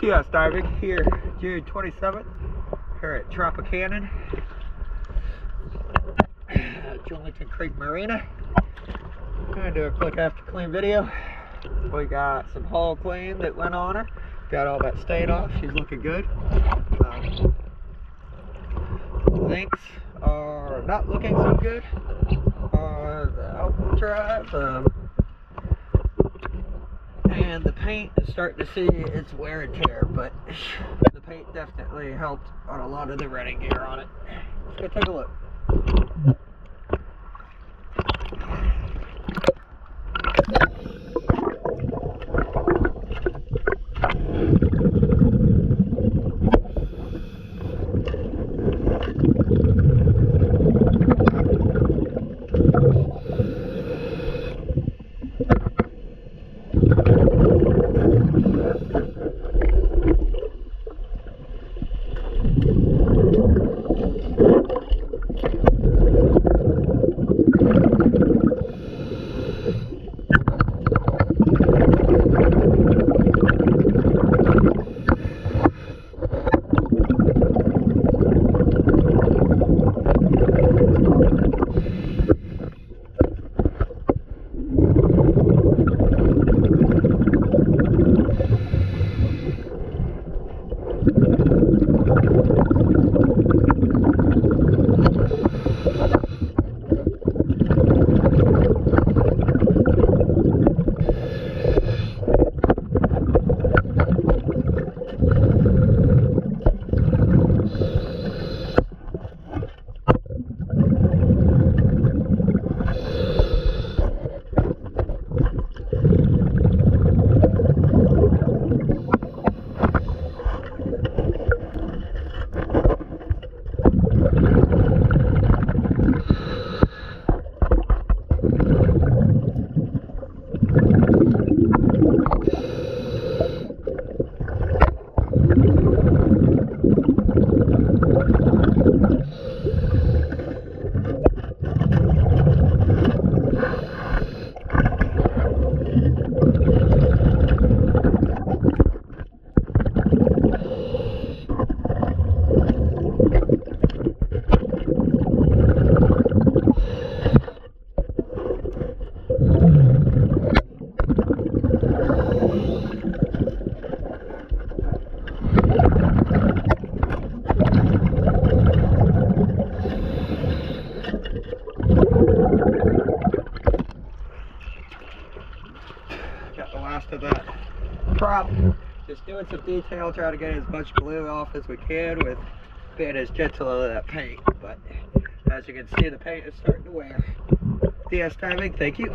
DS diving here June 27th here at Tropicannon, Julington Creek Marina. I'm going to do a quick after clean video. We got some hull clean that went on her. Got all that stain off. She's looking good. Things are not looking so good on the outboard drive. And the paint is starting to see its wear and tear, but the paint definitely helped on a lot of the running gear on it. Let's go take a look. Got the last of that prop. Just doing some detail, trying to get as much glue off as we can with being as gentle as that paint. But as you can see, the paint is starting to wear. DS timing, thank you.